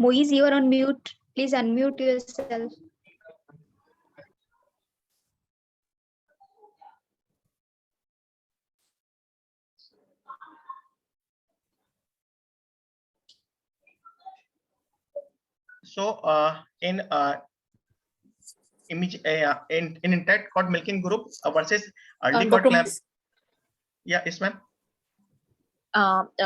Moiz, you are on mute. Please unmute yourself. So in intact cord milking group versus early cord clamp. Yeah, yes, ma'am.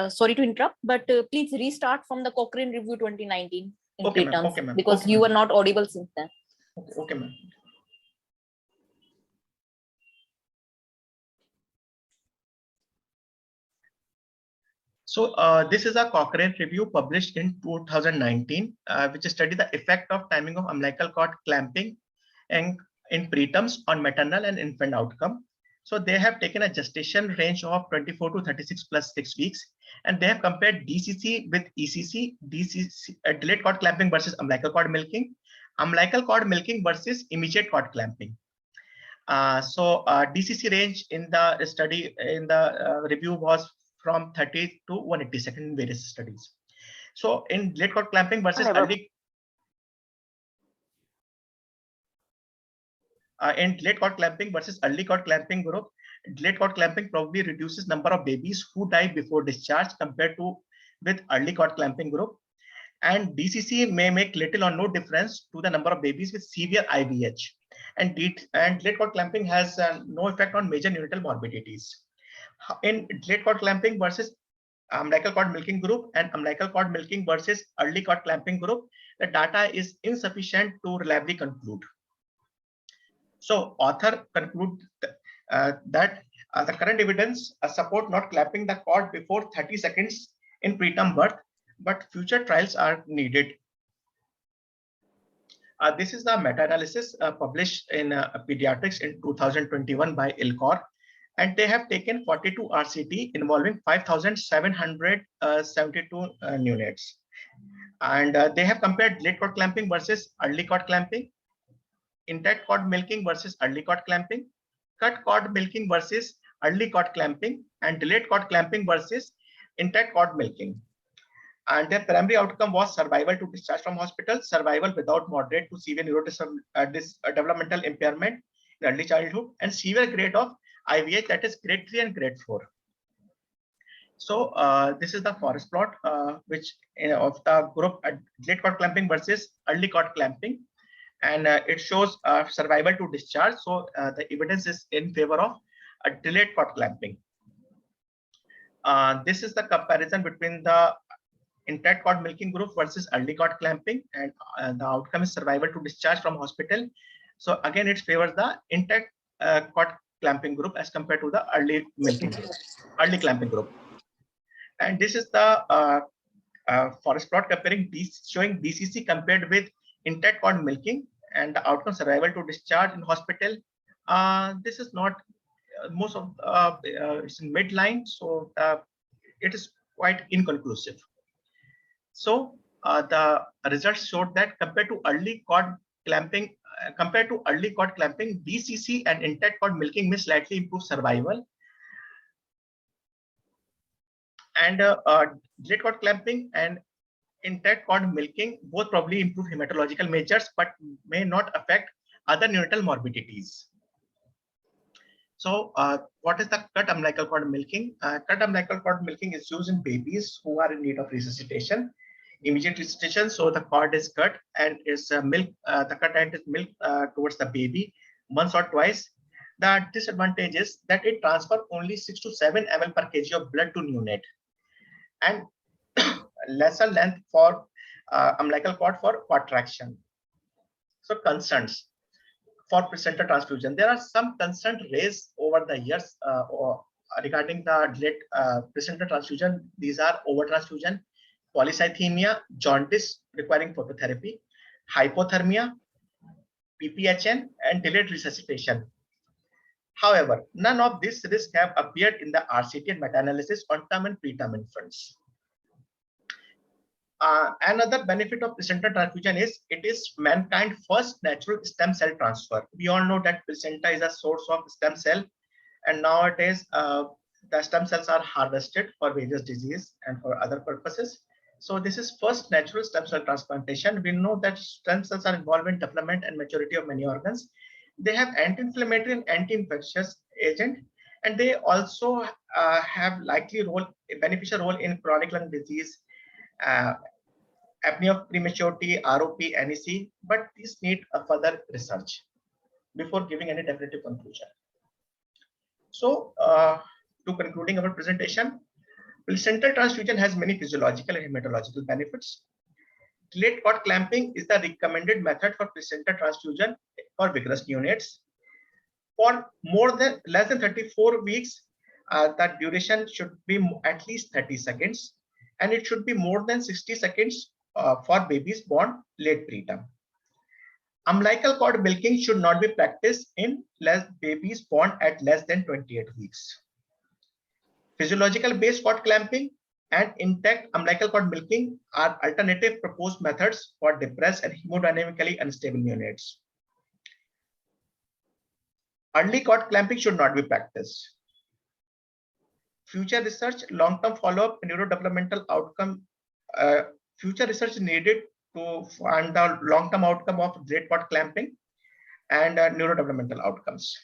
Sorry to interrupt, but please restart from the Cochrane review 2019 in Okay, terms, okay, because okay, you were not audible since then. Okay, ma'am. So this is a Cochrane review published in 2019, which studied the effect of timing of umbilical cord clamping and in preterms on maternal and infant outcome. So they have taken a gestation range of 24 to 36 plus 6 weeks, and they have compared DCC with ECC, delayed cord clamping versus umbilical cord milking versus immediate cord clamping. DCC range in the study in the review was from 30 to 180 seconds in various studies. So in delayed cord clamping versus early in delayed cord clamping versus early cord clamping group, delayed cord clamping probably reduces number of babies who die before discharge compared to with early cord clamping group, and DCC may make little or no difference to the number of babies with severe IVH, and delayed cord clamping has no effect on major neonatal morbidities. In delayed cord clamping versus umbilical cord milking group and umbilical cord milking versus early cord clamping group, the data is insufficient to reliably conclude. So author conclude that the current evidence support not clamping the cord before 30 seconds in preterm birth, but future trials are needed. This is the meta-analysis published in Pediatrics in 2021 by ILCOR, and they have taken 42 RCT involving 5,772 neonates. And they have compared delayed cord clamping versus early cord clamping, intact cord milking versus early cord clamping, cut cord milking versus early cord clamping, and delayed cord clamping versus intact cord milking. And their primary outcome was survival to discharge from hospital, survival without moderate to severe developmental impairment in early childhood, and severe grade of IVH, that is grade 3 and grade 4. So this is the forest plot which of the group delayed cord clamping versus early cord clamping, and it shows survival to discharge. So the evidence is in favor of delayed cord clamping. This is the comparison between the intact cord milking group versus early cord clamping, and the outcome is survival to discharge from hospital. So again, it favors the intact cord clamping group as compared to the early milking group, early clamping group. And this is the forest plot comparing showing DCC compared with intact cord milking and the outcome survival to discharge in hospital. This is not most of it's in midline, so it is quite inconclusive. So the results showed that compared to early cord clamping, DCC and intact cord milking may slightly improve survival. And delayed cord clamping and intact cord milking both probably improve hematological measures, but may not affect other neonatal morbidities. So what is the cut umbilical cord milking? Cut umbilical cord milking is used in babies who are in need of resuscitation, immediate resuscitation. So the cord is cut and is milk. The cut end is milk towards the baby once or twice. The disadvantage is that it transfers only 6 to 7 ml per kg of blood to neonate, and lesser length for umbilical cord for contraction. So concerns for placental transfusion. There are some concerns raised over the years regarding the delayed placental transfusion. These are overtransfusion, polycythemia, jaundice requiring phototherapy, hypothermia, PPHN, and delayed resuscitation. However, none of these risks have appeared in the RCT and meta-analysis on term and preterm infants. Another benefit of placental transfusion is it is mankind's first natural stem cell transfer. We all know that placenta is a source of stem cell, and nowadays the stem cells are harvested for various diseases and for other purposes. So this is first natural stem cell transplantation. We know that stem cells are involved in development and maturity of many organs. They have anti-inflammatory and anti-infectious agent, and they also have a beneficial role in chronic lung disease, apnea of prematurity, ROP, NEC, but these need a further research before giving any definitive conclusion. So, to concluding our presentation, placental transfusion has many physiological and hematological benefits. Delayed cord clamping is the recommended method for placental transfusion for vigorous neonates. For less than 34 weeks, that duration should be at least 30 seconds, and it should be more than 60 seconds for babies born late preterm. Umbilical cord milking should not be practiced in babies born at less than 28 weeks. Physiological based cord clamping and intact umbilical cord milking are alternative proposed methods for depressed and hemodynamically unstable neonates. Early cord clamping should not be practiced. Future research, long-term follow-up, neurodevelopmental outcome. Future research needed to find the long-term outcome of delayed cord clamping and neurodevelopmental outcomes.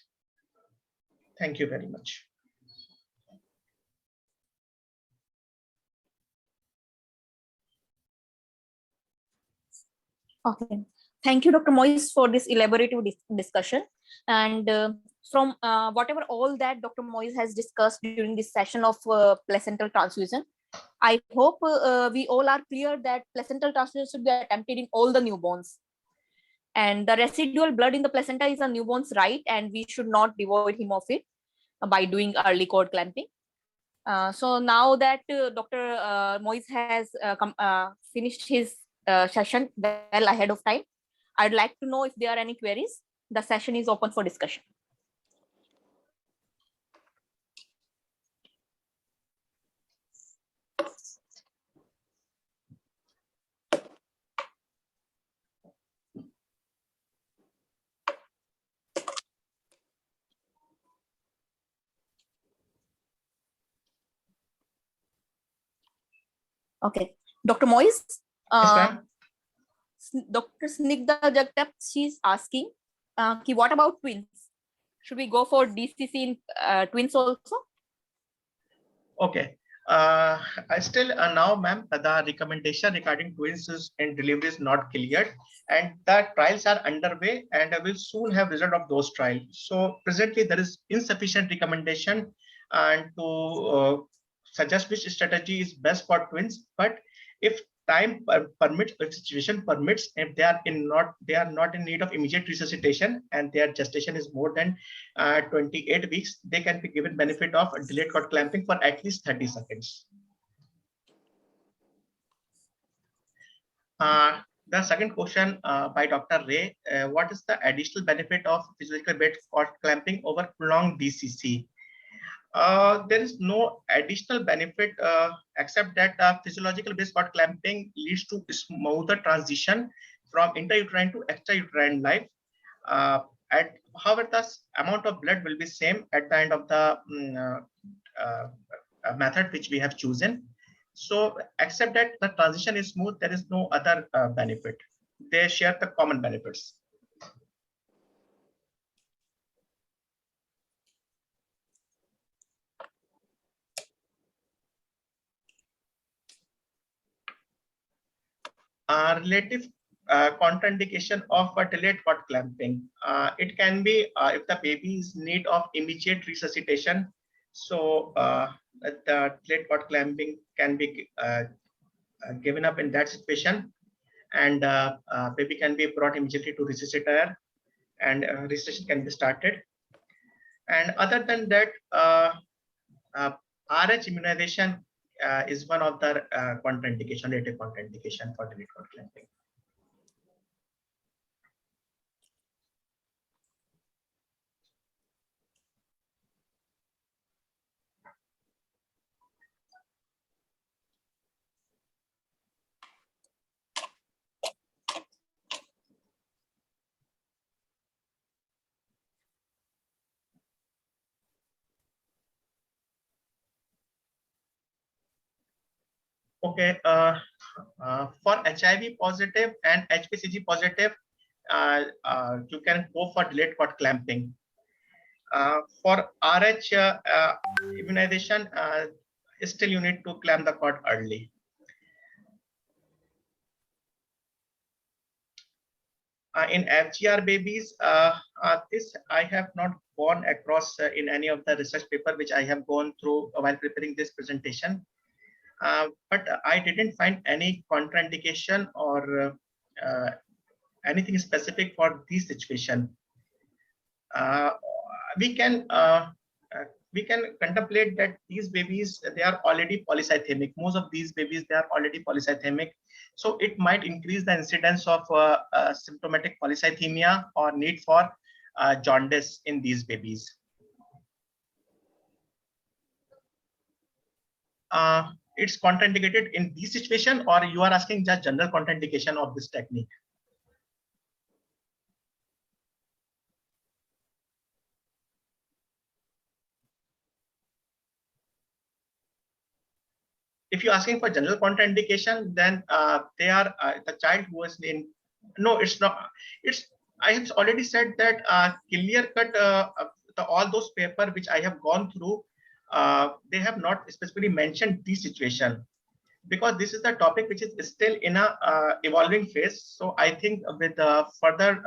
Thank you very much. Okay. Thank you, Dr. Moiz, for this elaborative discussion. And from whatever all that Dr. Moiz has discussed during this session of placental transfusion, I hope we all are clear that placental transfusion should be attempted in all the newborns. And the residual blood in the placenta is a newborn's right, and we should not devoid him of it by doing early cord clamping. So now that Dr. Moiz has finished his session well ahead of time, I'd like to know if there are any queries. The session is open for discussion. Okay, Dr. Moiz, Yes, Dr. Snigdha Jagtap, she's asking, what about twins? Should we go for DCC in twins also? okay. I still now, ma'am, the recommendation regarding twins in delivery is not cleared, and the trials are underway, and I will soon have result of those trials. So presently there is insufficient recommendation and to suggest which strategy is best for twins. But if time permits, if situation permits, if they are not in need of immediate resuscitation and their gestation is more than 28 weeks, they can be given benefit of delayed cord clamping for at least 30 seconds. The second question by Dr. Ray, what is the additional benefit of physiological based cord clamping over prolonged DCC? There is no additional benefit except that physiological base cord clamping leads to smoother transition from intrauterine to extrauterine life. However, the amount of blood will be same at the end of the method which we have chosen. So, except that the transition is smooth, there is no other benefit. They share the common benefits. Relative contraindication of a delayed cord clamping. It can be if the baby is in need of immediate resuscitation. So the delayed cord clamping can be given up in that situation, and baby can be brought immediately to resuscitator, and resuscitation can be started. And other than that, RH immunization is one of the contraindication, relative contraindication for delayed cord clamping. Okay, for HIV positive and HPCG positive, you can go for delayed cord clamping. For RH immunization, still you need to clamp the cord early. In FGR babies, this I have not gone across in any of the research paper which I have gone through while preparing this presentation. But I didn't find any contraindication or anything specific for this situation. We can contemplate that these babies, they are already polycythemic. Most of these babies, they are already polycythemic. So it might increase the incidence of symptomatic polycythemia or need for jaundice in these babies. It's contraindicated in this situation, or you are asking just general contraindication of this technique? If you're asking for general contraindication, then they are the child who is in. No, it's not. It's. I have already said that clear cut. All those paper which I have gone through, they have not specifically mentioned this situation, because this is the topic which is still in a evolving phase. So I think with further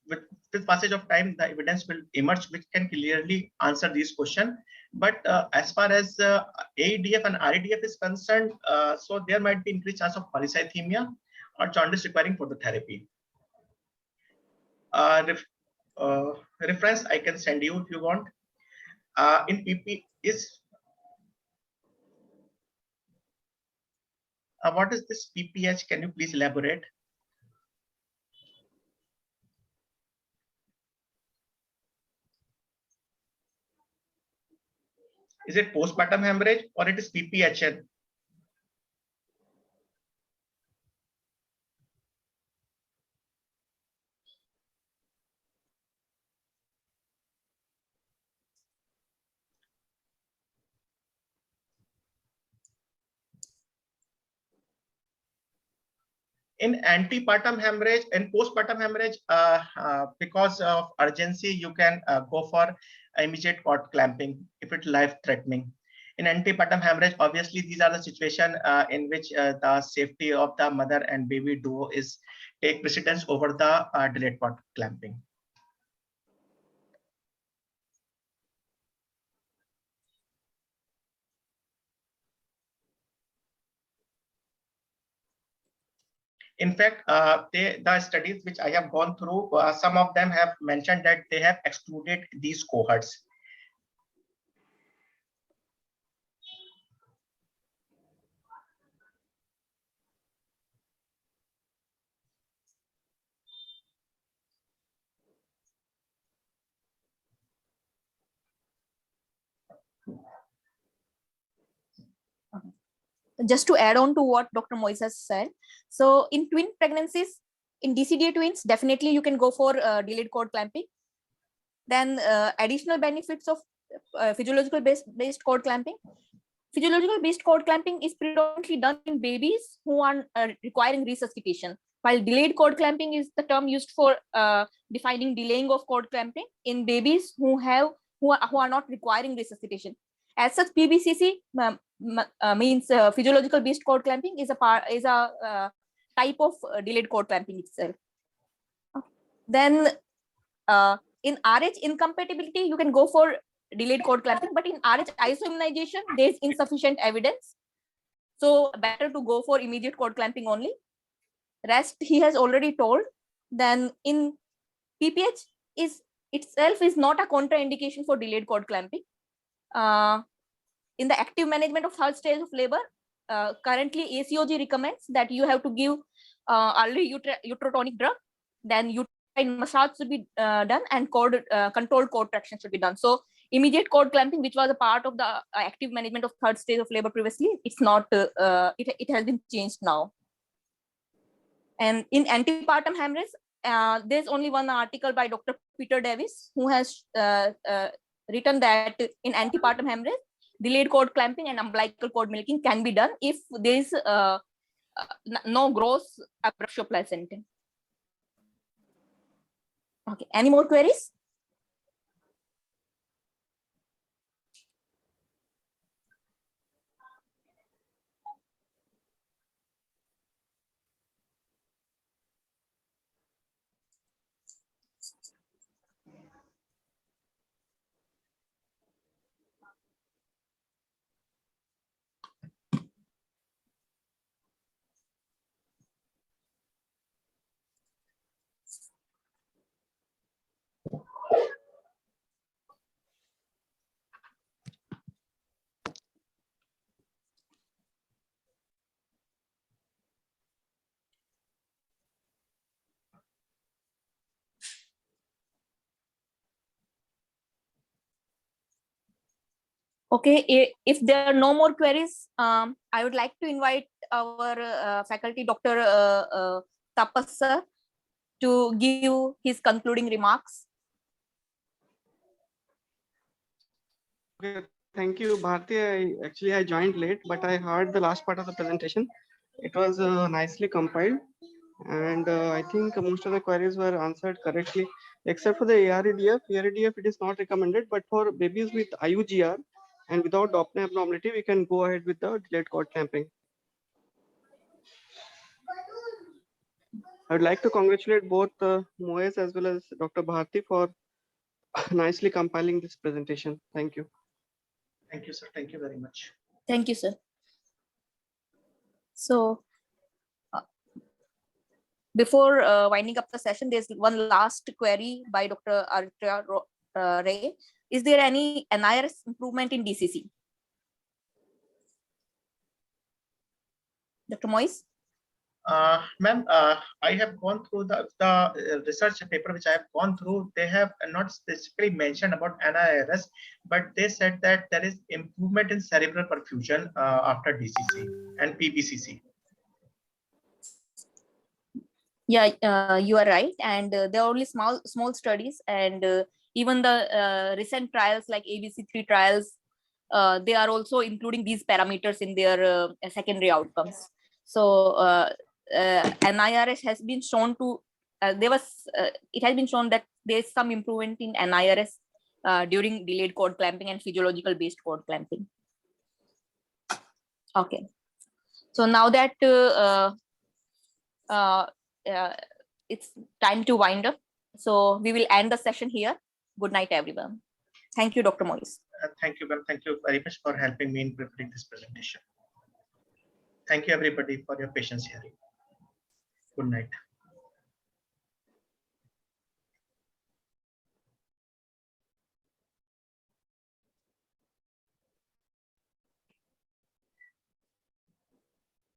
with passage of time, the evidence will emerge which can clearly answer this question. But as far as AEDF and REDF is concerned, so there might be increased chance of polycythemia or jaundice requiring phototherapy. Reference I can send you if you want. In PP is what is this PPH? Can you please elaborate? Is it postpartum hemorrhage or it is PPHN? In antepartum hemorrhage and postpartum hemorrhage, because of urgency, you can go for immediate cord clamping if it's life-threatening. In antepartum hemorrhage, obviously, these are the situation in which the safety of the mother and baby duo is take precedence over the delayed cord clamping. In fact, the studies which I have gone through, some of them have mentioned that they have excluded these cohorts. just to add on to what Dr. Moiz has said, so in twin pregnancies, in DCDA twins, definitely you can go for delayed cord clamping. Then additional benefits of physiological based cord clamping. Physiological based cord clamping is predominantly done in babies who are requiring resuscitation, while delayed cord clamping is the term used for defining delaying of cord clamping in babies who are not requiring resuscitation. As such, PBCC means physiological based cord clamping is a type of delayed cord clamping itself. Then in RH incompatibility, you can go for delayed cord clamping, but in RH isoimmunization, there is insufficient evidence. So better to go for immediate cord clamping only. Rest he has already told. Then in PPH itself is not a contraindication for delayed cord clamping. In the active management of third stage of labor, currently ACOG recommends that you have to give early uterotonic drug, then uterine massage should be done, and controlled cord traction should be done. So immediate cord clamping, which was a part of the active management of third stage of labor previously, it's not, it has been changed now. And in antepartum hemorrhage, there's only one article by Dr. Peter Davis, who has written that in antepartum hemorrhage, delayed cord clamping and umbilical cord milking can be done if there is no gross abruptio placenta. Okay, any more queries? Okay, if there are no more queries, I would like to invite our faculty, Dr. Tapas sir, to give his concluding remarks. Okay, thank you, Bharti. I joined late, but I heard the last part of the presentation. It was nicely compiled, and I think most of the queries were answered correctly, except for the AREDF. AREDF, it is not recommended, but for babies with IUGR and without Doppler abnormality, we can go ahead with the delayed cord clamping. I would like to congratulate both Moiz as well as Dr. Bharti for nicely compiling this presentation. Thank you. Thank you, sir. Thank you very much. Thank you, sir. So before winding up the session, there's one last query by Dr. Aritra Ray. Is there any NIRS improvement in DCC? Dr. Moiz? Ma'am, I have gone through the research paper which I have gone through. They have not specifically mentioned about NIRS, but they said that there is improvement in cerebral perfusion after DCC and PBCC. Yeah, you are right, and there are only small studies, and even the recent trials like ABC3 trials, they are also including these parameters in their secondary outcomes. So NIRS has been shown to it has been shown that there is some improvement in NIRS during delayed cord clamping and physiological based cord clamping. Okay, so now that it's time to wind up, so we will end the session here. Good night, everyone. Thank you, Dr. Moiz. Thank you, ma'am. Thank you very much for helping me in preparing this presentation. Thank you, everybody, for your patience here. Good night.